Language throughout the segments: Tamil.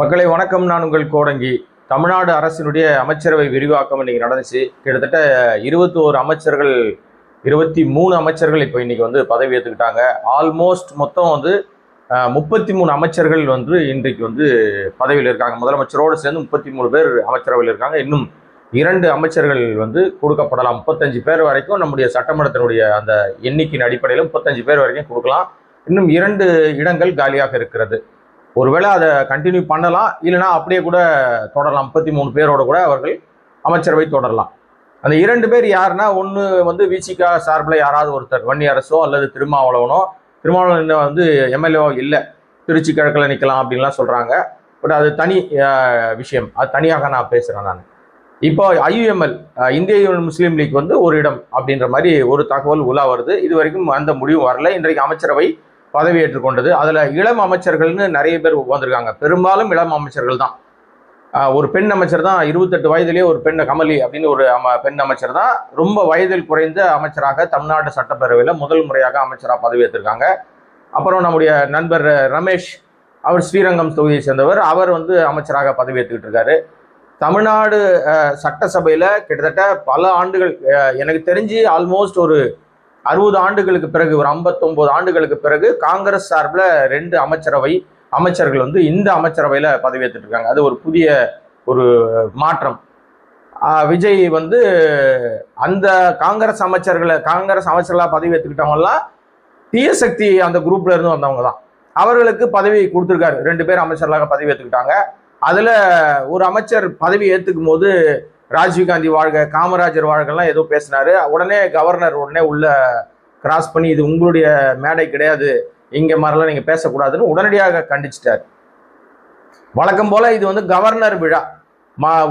மக்களை வணக்கம். நான் உங்கள் கோடங்கி. தமிழ்நாடு அரசினுடைய அமைச்சரவை விரிவாக்கம் இன்னைக்கு நடந்துச்சு. கிட்டத்தட்ட 21 அமைச்சர்கள், 23 அமைச்சர்கள் இப்போ இன்னைக்கு பதவி ஏற்றுக்கிட்டாங்க. ஆல்மோஸ்ட் மொத்தம் 33 அமைச்சர்கள் இன்றைக்கு பதவியில் இருக்காங்க. முதலமைச்சரோடு சேர்ந்து 33 பேர் அமைச்சரவையில் இருக்காங்க. இன்னும் 2 அமைச்சர்கள் கொடுக்கப்படலாம். 35 பேர் வரைக்கும் நம்முடைய சட்டமன்றத்தினுடைய அந்த எண்ணிக்கையின் அடிப்படையில் 35 பேர் வரைக்கும் கொடுக்கலாம். இன்னும் 2 இடங்கள் காலியாக இருக்கிறது. ஒருவேளை அதை கண்டினியூ பண்ணலாம், இல்லைனா அப்படியே கூட தொடரலாம். 33 பேரோட கூட அவர்கள் அமைச்சரவை தொடரலாம். அந்த 2 பேர் யாருன்னா, ஒன்று விசிகா சார்பில் யாராவது ஒருத்தர், வன்னியரசோ அல்லது திருமாவளவன் எம்எல்ஏவோ இல்லை, திருச்சி கிழக்கில் நிற்கலாம் அப்படின்லாம் சொல்கிறாங்க. பட் அது தனி விஷயம், அது தனியாக நான் பேசுகிறேன். நான் இப்போ ஐயுஎம்எல், இந்திய யூனியன் முஸ்லீம் லீக் ஒரு இடம் அப்படின்ற மாதிரி ஒரு தகவல் உலா வருது. இது வரைக்கும் அந்த முடிவு வரல. இன்றைக்கு அமைச்சரவை பதவி ஏற்றுக்கொண்டது. அதில் இளம் அமைச்சர்கள்னு நிறைய பேர் வந்திருக்காங்க. பெரும்பாலும் இளம் அமைச்சர்கள் தான். ஒரு பெண் அமைச்சர் தான், 28 வயதிலேயே ஒரு பெண், கமலி அப்படின்னு ஒரு பெண் அமைச்சர் தான் ரொம்ப வயதில் குறைந்த அமைச்சராக தமிழ்நாடு சட்டப்பேரவையில் முதல் முறையாக அமைச்சராக பதவி ஏற்றிருக்காங்க. அப்புறம் நம்முடைய நண்பர் ரமேஷ், அவர் ஸ்ரீரங்கம் தொகுதியை சேர்ந்தவர், அவர் அமைச்சராக பதவி ஏற்றுக்கிட்டு இருக்காரு. தமிழ்நாடு சட்டசபையில் கிட்டத்தட்ட பல ஆண்டுகள், எனக்கு தெரிஞ்சு ஆல்மோஸ்ட் ஒரு 60 ஆண்டுகளுக்கு பிறகு, ஒரு 59 ஆண்டுகளுக்கு பிறகு காங்கிரஸ் சார்பில் 2 அமைச்சர்கள் இந்த அமைச்சரவையில் பதவியேற்றுட்டு இருக்காங்க. அது ஒரு புதிய ஒரு மாற்றம். விஜய் அந்த காங்கிரஸ் அமைச்சர்களாக பதவி ஏற்றுக்கிட்டவங்கலாம் தீயசக்தி அந்த குரூப்ல இருந்து வந்தவங்க தான். அவர்களுக்கு பதவி கொடுத்துருக்காரு. 2 பேர் அமைச்சர்களாக பதவி ஏற்றுக்கிட்டாங்க. அதுல ஒரு அமைச்சர் பதவி ஏற்றுக்கும் போது ராஜீவ்காந்தி வாழ்க, காமராஜர் வாழ்கெல்லாம் ஏதோ பேசினாரு. உடனே கவர்னர் உள்ள கிராஸ் பண்ணி, இது உங்களுடைய மேடை கிடையாது, இங்க மாதிரிலாம் நீங்க பேசக்கூடாதுன்னு உடனடியாக கண்டிச்சிட்டார். வழக்கம் போல இது கவர்னர் விழா,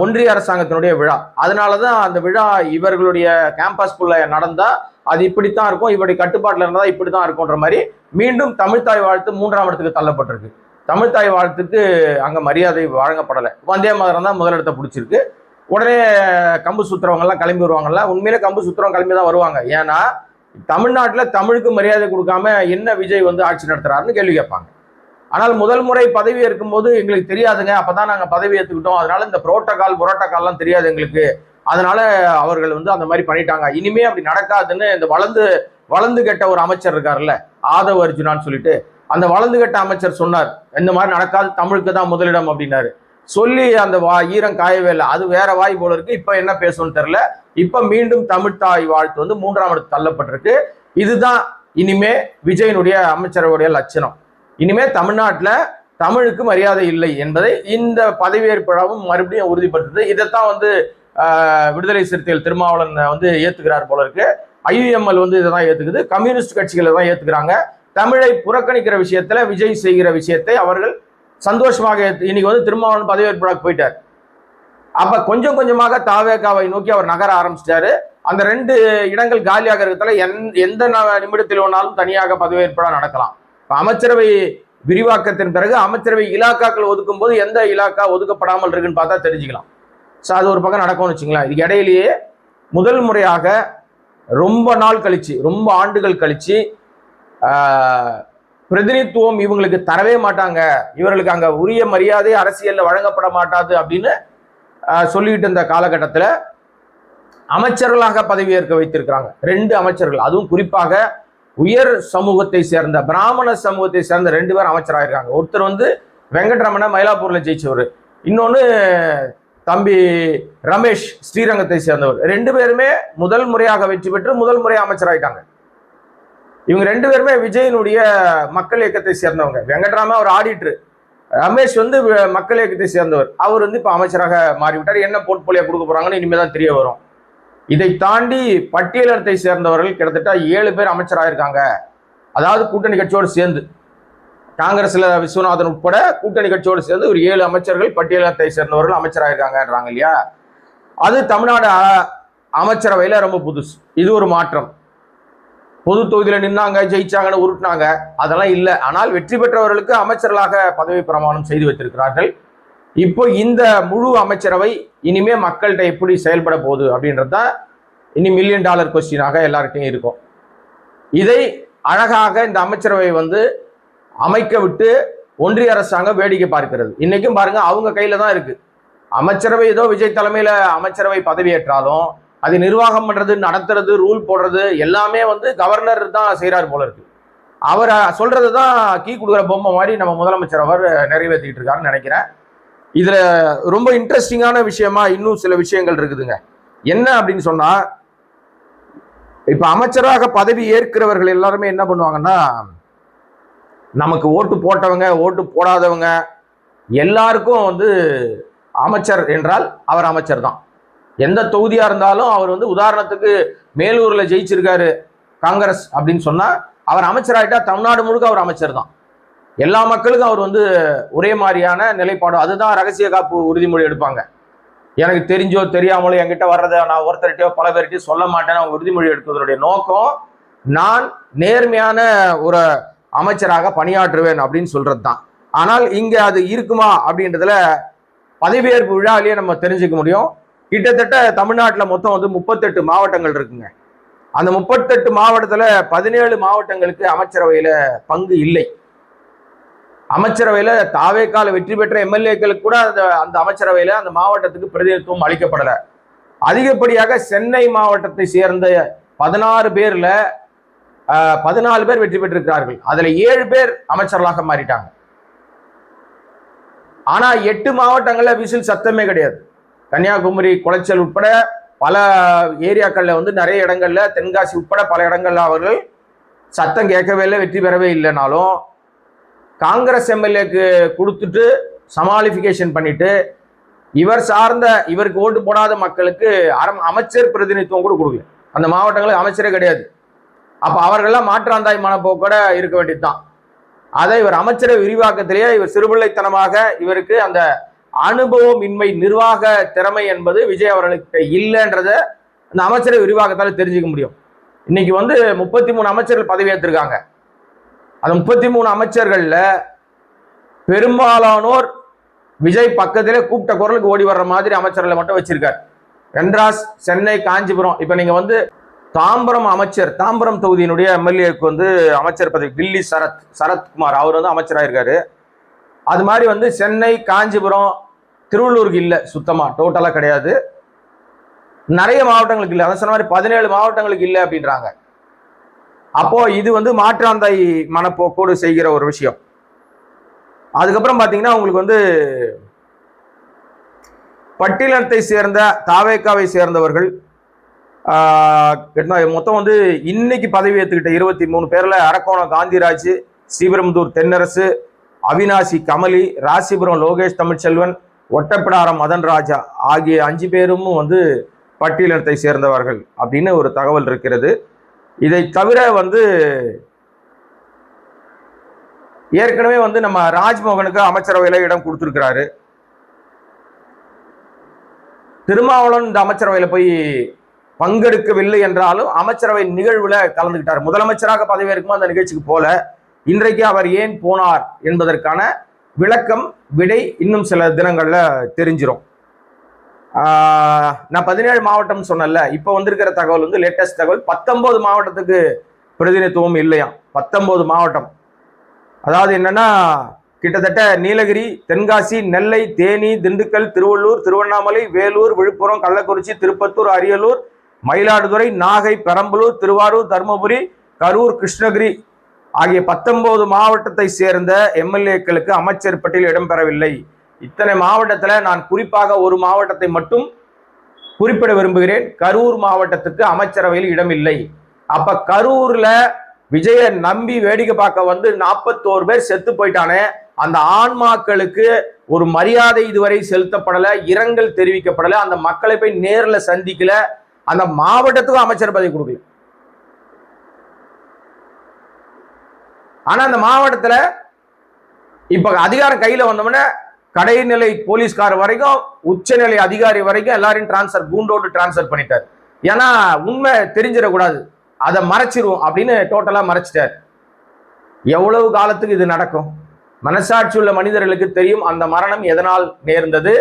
ஒன்றிய அரசாங்கத்தினுடைய விழா. அதனாலதான் அந்த விழா இவர்களுடைய கேம்பஸ்குள்ள நடந்தா அது இப்படித்தான் இருக்கும், இவருடைய கட்டுப்பாட்டில் இருந்தா இப்படித்தான் இருக்கும்ன்ற மாதிரி மீண்டும் தமிழ்த்தாய் வாழ்த்து 3ஆம் இடத்துக்கு தள்ளப்பட்டிருக்கு. தமிழ்த்தாய் வாழ்த்துக்கு அங்க மரியாதை வழங்கப்படலை. வந்தே மாதரம் தான் முதலிடத்தை பிடிச்சிருக்கு. உடனே கம்பு சுத்துறவங்கலாம் கிளம்பி வருவாங்கல்ல, உண்மையிலே கம்பு சுத்துறவங்க கிளம்பி தான் வருவாங்க. ஏன்னா தமிழ்நாட்டில் தமிழுக்கு மரியாதை கொடுக்காம என்ன விஜய் ஆட்சி நடத்துறாருன்னு கேள்வி கேட்பாங்க. ஆனால் முதல் முறை பதவி ஏற்கும் போது எங்களுக்கு தெரியாதுங்க, அப்பதான் நாங்கள் பதவி ஏற்றுக்கிட்டோம், அதனால இந்த புரோட்டோகால்லாம் தெரியாது எங்களுக்கு, அதனால அவர்கள் அந்த மாதிரி பண்ணிட்டாங்க, இனிமே அப்படி நடக்காதுன்னு இந்த வளர்ந்து கெட்ட ஒரு அமைச்சர் இருக்காருல்ல, ஆதவ் அர்ஜுனான்னு சொல்லிட்டு, அந்த வளர்ந்து கெட்ட அமைச்சர் சொன்னார், இந்த மாதிரி நடக்காது, தமிழுக்கு தான் முதலிடம் அப்படின்னாரு. சொல்லி அந்த ஈரம் காயவே இல்லை. அது வேற வாய் போல இருக்கு. இப்ப என்ன பேசணும்னு தெரியல. இப்ப மீண்டும் தமிழ்த்தாய் வாழ்த்து 3ஆம் இடத்துக்கு தள்ளப்பட்டிருக்கு. இதுதான் இனிமே விஜயனுடைய அமைச்சரவையுடைய லட்சணம். இனிமே தமிழ்நாட்டில் தமிழுக்கு மரியாதை இல்லை என்பதை இந்த பதவியேற்பும் மறுபடியும் உறுதிப்படுத்துது. இதைத்தான் விடுதலை சிறுத்தைகள் திருமாவளவன் ஏத்துக்கிறார் போல இருக்கு. ஐயுஎம்எல் இதைதான் ஏத்துக்குது. கம்யூனிஸ்ட் கட்சிகளை தான் ஏத்துக்கிறாங்க. தமிழை புறக்கணிக்கிற விஷயத்துல விஜய் செய்கிற விஷயத்தை அவர்கள் சந்தோஷமாக இன்னைக்கு திருமாவளவன் பதவியேற்புக்கு போயிட்டார். அப்ப கொஞ்சம் கொஞ்சமாக தாவேகாவை நோக்கி அவர் நகர ஆரம்பிச்சிட்டாரு. அந்த 2 இடங்கள் காலியாக இருக்கிறதுல எந்த நிமிடத்தில் வேணாலும் தனியாக பதவியேற்பா நடக்கலாம். அமைச்சரவை விரிவாக்கத்தின் பிறகு அமைச்சரவை இலாக்காக்கள் ஒதுக்கும் போது எந்த இலாக்கா ஒதுக்கப்படாமல் இருக்குன்னு பார்த்தா தெரிஞ்சுக்கலாம். ஸோ அது ஒரு பக்கம் நடக்கும்னு வச்சுங்களேன். இதுக்கு இடையிலேயே முதல் முறையாக ரொம்ப நாள் கழிச்சு, ரொம்ப ஆண்டுகள் கழிச்சு பிரதிநிதித்துவம் இவங்களுக்கு தரவே மாட்டாங்க, இவர்களுக்கு அங்க உரிய மரியாதை அரசியல்ல வழங்கப்பட மாட்டாது அப்படின்னு சொல்லிட்டு இருந்த காலகட்டத்தில் அமைச்சர்களாக பதவியேற்க வைத்திருக்கிறாங்க 2 அமைச்சர்கள். அதுவும் குறிப்பாக உயர் சமூகத்தை சேர்ந்த, பிராமண சமூகத்தை சேர்ந்த 2 பேர் அமைச்சராயிருக்காங்க. ஒருத்தர் வெங்கட்ரமண மயிலாப்பூர்ல ஜெயிச்சவர், இன்னொன்னு தம்பி ரமேஷ் ஸ்ரீரங்கத்தை சேர்ந்தவர். 2 பேருமே முதல் முறையாக வெற்றி பெற்று முதல் முறையாக அமைச்சராயிட்டாங்க. இவங்க 2 பேருமே விஜயனுடைய மக்கள் இயக்கத்தை சேர்ந்தவங்க. வெங்கட்ராம அவர் ஆடிட்டர், ரமேஷ் மக்கள் இயக்கத்தை சேர்ந்தவர். அவர் இப்ப அமைச்சராக மாறிவிட்டார். என்ன போர்ட்போலியோ கொடுக்க போறாங்கன்னு இனிமேதான் தெரிய வரும். இதை தாண்டி பட்டியலத்தை சேர்ந்தவர்கள் கிட்டத்தட்ட 7 பேர் அமைச்சராயிருக்காங்க. அதாவது கூட்டணி கட்சியோடு சேர்ந்து, காங்கிரஸ்ல விஸ்வநாதன் உட்பட கூட்டணி கட்சியோடு சேர்ந்து ஒரு 7 அமைச்சர்கள் பட்டியலத்தை சேர்ந்தவர்கள் அமைச்சராயிருக்காங்கன்றாங்க இல்லையா. அது தமிழ்நாடு அமைச்சரவையில ரொம்ப புதுசு. இது ஒரு மாற்றம். பொது தொகுதியில நின்னாங்க, ஜெயிச்சாங்கன்னு உருட்டினாங்க, அதெல்லாம் இல்லை. ஆனால் வெற்றி பெற்றவர்களுக்கு அமைச்சர்களாக பதவி பிரமாணம் செய்து வைத்திருக்கிறார்கள். இப்போ இந்த முழு அமைச்சரவை இனிமே மக்கள்கிட்ட எப்படி செயல்பட போகுது அப்படின்றதுதான் இனி $1 மில்லியன் கொஸ்டினாக எல்லார்கிட்டையும் இருக்கும். இதை அழகாக இந்த அமைச்சரவை அமைக்க விட்டு ஒன்றிய அரசாங்கம் வேடிக்கை பார்க்கிறது. இன்னைக்கும் பாருங்க, அவங்க கையில தான் இருக்கு. அமைச்சரவை ஏதோ விஜய் தலைமையில அமைச்சரவை பதவியேற்றாலும் அது நிர்வாகம் பண்றது, நடத்துறது, ரூல் போடுறது எல்லாமே வந்து கவர்னர் தான் செய்யறாரு போல இருக்கு. அவர் சொல்றதுதான் கீ கொடுக்குற பொம்மை மாதிரி நம்ம முதலமைச்சர் அவர் நிறைவேற்றிட்டு இருக்காருன்னு நினைக்கிறேன். இதுல ரொம்ப இன்ட்ரெஸ்டிங்கான விஷயமா இன்னும் சில விஷயங்கள் இருக்குதுங்க. என்ன அப்படின்னு சொன்னா, இப்ப அமைச்சராக பதவி ஏற்கிறவர்கள் எல்லாருமே என்ன பண்ணுவாங்கன்னா, நமக்கு ஓட்டு போட்டவங்க ஓட்டு போடாதவங்க எல்லாருக்கும் வந்து அமைச்சர் என்றால் அவர் அமைச்சர் தான். எந்த தொகுதியா இருந்தாலும் அவர் வந்து உதாரணத்துக்கு மேலூர்ல ஜெயிச்சிருக்காரு காங்கிரஸ் அப்படின்னு சொன்னா அவர் அமைச்சராயிட்டா தமிழ்நாடு முழுக்க அவர் அமைச்சர் தான். எல்லா மக்களுக்கும் அவர் வந்து ஒரே மாதிரியான நிலைப்பாடு. அதுதான் ரகசிய காப்பு உறுதிமொழி எடுப்பாங்க. எனக்கு தெரிஞ்சோ தெரியாமலோ என்கிட்ட வர்றதை நான் ஒருத்தர்கிட்டயோ பல பேர்கிட்டயோ சொல்ல மாட்டேன்னு அவங்க உறுதிமொழி எடுப்பதனுடைய நோக்கம் நான் நேர்மையான ஒரு அமைச்சராக பணியாற்றுவேன் அப்படின்னு சொல்றது தான். ஆனால் இங்க அது இருக்குமா அப்படின்றதுல பதவியேற்பு விழாவிலேயே நம்ம தெரிஞ்சுக்க முடியும். கிட்டத்தட்ட தமிழ்நாட்டில் மொத்தம் வந்து 38 மாவட்டங்கள் இருக்குங்க. அந்த 38 மாவட்டத்துல 17 மாவட்டங்களுக்கு அமைச்சரவையில பங்கு இல்லை. அமைச்சரவையில தாவேக்கால வெற்றி பெற்ற எம்எல்ஏக்களுக்கு கூட அந்த அமைச்சரவையில அந்த மாவட்டத்துக்கு பிரதிநிதித்துவம் அளிக்கப்படல. அதிகப்படியாக சென்னை மாவட்டத்தை சேர்ந்த 16 பேர்ல 14 பேர் வெற்றி பெற்றிருக்கிறார்கள். அதுல 7 பேர் அமைச்சர்களாக மாறிட்டாங்க. ஆனா 8 மாவட்டங்கள்ல விசில் சத்தமே கிடையாது. கன்னியாகுமரி, குளச்சல் உட்பட பல ஏரியாக்கள்ல வந்து நிறைய இடங்கள்ல, தென்காசி உட்பட பல இடங்கள்ல அவர்கள் சத்தம் கேட்கவே இல்லை, வெற்றி பெறவே இல்லைனாலும் காங்கிரஸ் எம்எல்ஏக்கு கொடுத்துட்டு சமாளிஃபிகேஷன் பண்ணிட்டு இவர் சார்ந்த இவருக்கு ஓட்டு போடாத மக்களுக்கு அமைச்சர் பிரதிநிதித்துவம் கூட கொடுக்கல. அந்த மாவட்டங்களுக்கு அமைச்சரே கிடையாது. அப்ப அவர்கள்லாம் மாற்றாந்தாய் மனப்போக்கோட இருக்க வேண்டியதுதான். அதை இவர் அமைச்சரை விரிவாக்கத்திலேயே இவர் சிறுபிள்ளைத்தனமாக இவருக்கு அந்த அனுபவம் இன்மை, நிர்வாக திறமை என்பது விஜய் அவர்களுக்கு இல்லைன்றத அந்த அமைச்சரை விரிவாக்கத்தால தெரிஞ்சுக்க முடியும். இன்னைக்கு வந்து 33 அமைச்சர்கள் பதவியேற்றிருக்காங்க. அந்த 33 அமைச்சர்கள்ல பெரும்பாலானோர் விஜய் பக்கத்திலே கூப்பிட்ட குரலுக்கு ஓடி வர்ற மாதிரி அமைச்சர்களை மட்டும் வச்சிருக்காரு. மெட்ராஸ், சென்னை, காஞ்சிபுரம். இப்ப நீங்க வந்து தாம்பரம் அமைச்சர், தாம்பரம் தொகுதியினுடைய எம்எல்ஏக்கு வந்து அமைச்சர் பதவி டில்லி சரத்குமார் அவர் வந்து அமைச்சராயிருக்காரு. அது மாதிரி வந்து சென்னை, காஞ்சிபுரம், திருவள்ளூருக்கு இல்லை, சுத்தமா டோட்டலா கிடையாது. நிறைய மாவட்டங்களுக்கு இல்லை. அதான் சொன்ன மாதிரி 17 மாவட்டங்களுக்கு இல்லை அப்படின்றாங்க. அப்போ இது வந்து மாற்றாந்தாய் மனப்போக்கோடு செய்கிற ஒரு விஷயம். அதுக்கப்புறம் பாத்தீங்கன்னா உங்களுக்கு வந்து பட்டியலத்தை சேர்ந்த தாவேக்காவை சேர்ந்தவர்கள் மொத்தம் வந்து இன்னைக்கு பதவி ஏற்றுக்கிட்ட 23 பேர்ல அரக்கோணம் காந்திராஜ், ஸ்ரீபெரும்புதூர் தென்னரசு, அவினாசி கமலி, ராசிபுரம் லோகேஷ் தமிழ்ச்செல்வன், ஒட்டப்பிடாரம் மதன் ராஜா ஆகிய 5 பேரும் வந்து பட்டியலத்தை சேர்ந்தவர்கள் அப்படின்னு ஒரு தகவல் இருக்கிறது. இதை தவிர வந்து ஏற்கனவே வந்து நம்ம ராஜ்மோகனுக்கு அமைச்சரவையில இடம் கொடுத்திருக்கிறாரு. திருமாவளவன் இந்த அமைச்சரவையில போய் பங்கெடுக்கவில்லை என்றாலும் அமைச்சரவை நிகழ்வுல கலந்துகிட்டார். முதலமைச்சராக பதவியேற்கும் அந்த நிகழ்ச்சிக்கு போல. இன்றைக்கு அவர் ஏன் போனார் என்பதற்கான விளக்கம், விடை இன்னும் சில தினங்கள்ல தெரிஞ்சிடும். நான் 17 மாவட்டம் சொன்னல, இப்ப வந்திருக்கிற தகவல் வந்து லேட்டஸ்ட் தகவல் 19 மாவட்டத்துக்கு பிரதிநிதித்துவம் இல்லையா. 19 மாவட்டம். அதாவது என்னன்னா கிட்டத்தட்ட நீலகிரி, தென்காசி, நெல்லை, தேனி, திண்டுக்கல், திருவள்ளூர், திருவண்ணாமலை, வேலூர், விழுப்புரம், கள்ளக்குறிச்சி, திருப்பத்தூர், அரியலூர், மயிலாடுதுறை, நாகை, பெரம்பலூர், திருவாரூர், தருமபுரி, கரூர், கிருஷ்ணகிரி ஆகிய 19 மாவட்டத்தை சேர்ந்த எம்எல்ஏக்களுக்கு அமைச்சர் பட்டியல் இடம்பெறவில்லை. இத்தனை மாவட்டத்துல நான் குறிப்பாக ஒரு மாவட்டத்தை மட்டும் குறிப்பிட விரும்புகிறேன். கரூர் மாவட்டத்துக்கு அமைச்சரவையில் இடமில்லை. அப்ப கரூர்ல விஜய நம்பி வேடிக்கை பார்க்க வந்து 41 பேர் செத்து போயிட்டானே, அந்த ஆன்மாக்களுக்கு ஒரு மரியாதை இதுவரை செலுத்தப்படல, இரங்கல் தெரிவிக்கப்படல, அந்த மக்களை போய் நேர்ல சந்திக்கல, அந்த மாவட்டத்துக்கும் அமைச்சர் பதவி கொடுக்கல. ஆனா அந்த மாவட்டத்துல இப்ப அதிகாரம் கையில வந்தோம்னா கடைநிலை போலீஸ்கார் வரைக்கும் உச்சநிலை அதிகாரி வரைக்கும் எல்லாரையும் டிரான்ஸ்பர், கூண்டோடு டிரான்ஸ்பர் பண்ணிட்டார். ஏன்னா உண்மை தெரிஞ்சிடக்கூடாது, அதை மறைச்சிருவோம் அப்படின்னு டோட்டலா மறைச்சிட்டார். எவ்வளவு காலத்துக்கு இது நடக்கும்? மனசாட்சி உள்ள மனிதர்களுக்கு தெரியும் அந்த மரணம் எதனால் நேர்ந்தது,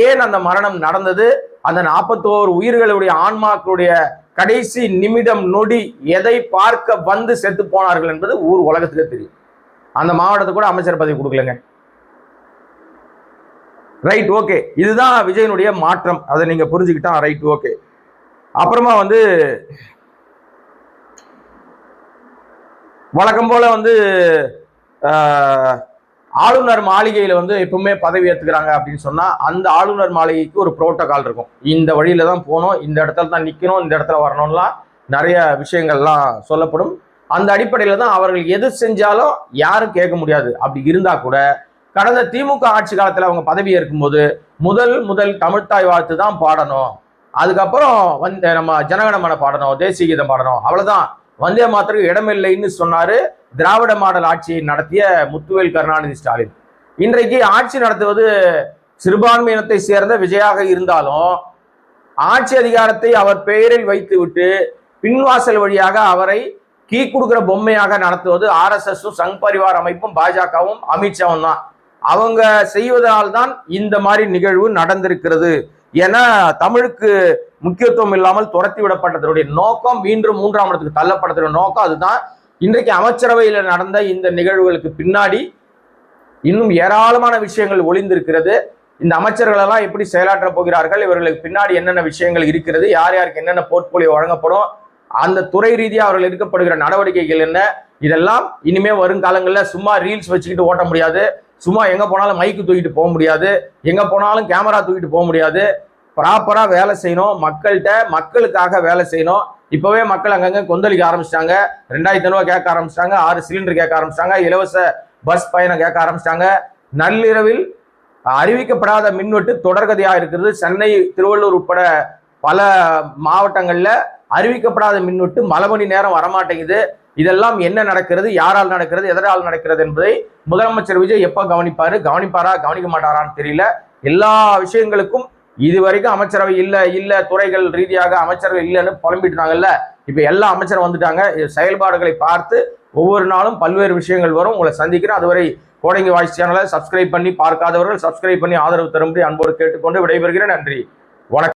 ஏன் அந்த மரணம் நடந்தது, அந்த 41 உயிர்களுடைய ஆன்மாக்களுடைய கடைசி நிமிடம் நொடி எதை பார்க்க வந்து செத்து போனார்கள் என்பது ஊர் உலகத்துக்கு தெரியும். அந்த மாவட்டத்துக்கு கூட அமைச்சர் பதவி கொடுக்கலங்க. ரைட், ஓகே, இதுதான் விஜயனுடைய மாற்றம். அதை நீங்க புரிஞ்சுக்கிட்டா ரைட், ஓகே. அப்புறமா வந்து வழக்கம் போல வந்து ஆளுநர் மாளிகையில வந்து எப்பவுமே பதவி ஏற்றுக்கிறாங்க அப்படின்னு சொன்னா அந்த ஆளுநர் மாளிகைக்கு ஒரு புரோட்டோகால் இருக்கும். இந்த வழியில தான் போகணும், இந்த இடத்துல தான் நிக்கணும், இந்த இடத்துல வரணும்லாம் நிறைய விஷயங்கள்லாம் சொல்லப்படும். அந்த அடிப்படையில தான் அவர்கள் எது செஞ்சாலும் யாரும் கேட்க முடியாது. அப்படி இருந்தா கூட கடந்த திமுக ஆட்சி காலத்துல அவங்க பதவி ஏற்கும்போது முதல் தமிழ்த்தாய் வாழ்த்து தான் பாடணும், அதுக்கப்புறம் வந்து நம்ம ஜனகணமன பாடணும், தேசிய கீதம் பாடணும், அவ்வளவுதான், வந்தே மாத்திரம் இடமில்லைன்னு சொன்னாரு திராவிட மாடல் ஆட்சியை நடத்திய முத்துவேல் கருணாநிதி ஸ்டாலின். இன்றைக்கு ஆட்சி நடத்துவது சிறுபான்மையினத்தை சேர்ந்த விஜயாக இருந்தாலும் ஆட்சி அதிகாரத்தை அவர் பெயரில் வைத்து விட்டு பின்வாசல் வழியாக அவரை கீ கொடுக்கிற பொம்மையாக நடத்துவது RSS சங் பரிவார் அமைப்பும் பாஜகவும் அமித்ஷாவும் தான். அவங்க செய்வதால் தான் இந்த மாதிரி நிகழ்வு நடந்திருக்கிறது. ஏன்னா தமிழுக்கு முக்கியத்துவம் இல்லாமல் துரத்தி விடப்பட்டதனுடைய நோக்கம், மீண்டும் 3ஆம் இடத்துக்கு தள்ளப்பட்டதனுடைய நோக்கம் அதுதான். இன்றைக்கு அமைச்சரவையில் நடந்த இந்த நிகழ்வுகளுக்கு பின்னாடி இன்னும் ஏராளமான விஷயங்கள் ஒளிந்திருக்கிறது. இந்த அமைச்சர்கள் எல்லாம் எப்படி செயலாற்ற போகிறார்கள், இவர்களுக்கு பின்னாடி என்னென்ன விஷயங்கள் இருக்கிறது, யார் யாருக்கு என்னென்ன போர்ட்போலியோ வழங்கப்படும், அந்த துறை ரீதியாக அவர்கள் எடுக்கப்படுகிற நடவடிக்கைகள் என்ன, இதெல்லாம் இனிமே வருங்காலங்களில் சும்மா ரீல்ஸ் வச்சுக்கிட்டு ஓட்ட முடியாது, சும்மா எங்க போனாலும் மைக்கு தூக்கிட்டு போக முடியாது, எங்க போனாலும் கேமரா தூக்கிட்டு போக முடியாது. ப்ராப்பரா வேலை செய்யணும், மக்களுக்காக வேலை செய்யணும். இப்பவே மக்கள் அங்கங்க கொந்தளிக்க ஆரம்பிச்சிட்டாங்க. 2500 ரூபாய் கேட்க ஆரம்பிச்சிட்டாங்க, 6 சிலிண்டர் கேட்க ஆரம்பிச்சிட்டாங்க, இலவச பஸ் பயணம் கேட்க ஆரம்பிச்சிட்டாங்க. நள்ளிரவில் அறிவிக்கப்படாத மின்வெட்டு தொடர்கதையா இருக்கிறது. சென்னை, திருவள்ளூர் உட்பட பல மாவட்டங்கள்ல அறிவிக்கப்படாத மின்வெட்டு பல மணி நேரம் வரமாட்டேங்குது. இதெல்லாம் என்ன நடக்கிறது, யாரால் நடக்கிறது, எதனால் நடக்கிறது என்பதை முதலமைச்சர் விஜய் எப்ப கவனிப்பாரா கவனிக்க மாட்டாரான்னு தெரியல. எல்லா விஷயங்களுக்கும் இதுவரைக்கும் அமைச்சரவை இல்ல துறைகள் ரீதியாக அமைச்சர்கள் இல்லைன்னு புலம்பிட்டுனாங்கல்ல. இப்ப எல்லா அமைச்சரும் வந்துட்டாங்க. செயல்பாடுகளை பார்த்து ஒவ்வொரு நாளும் பல்வேறு விஷயங்கள் வரும். உங்களை சந்திக்கிறேன். அதுவரை கோடங்கி வாய்ஸ் சேனலை சப்ஸ்கிரைப் பண்ணி பார்க்காதவர்கள் சப்ஸ்கிரைப் பண்ணி ஆதரவு தரும்படி அன்போடு கேட்டுக்கொண்டு விடைபெறுகிறேன். நன்றி, வணக்கம்.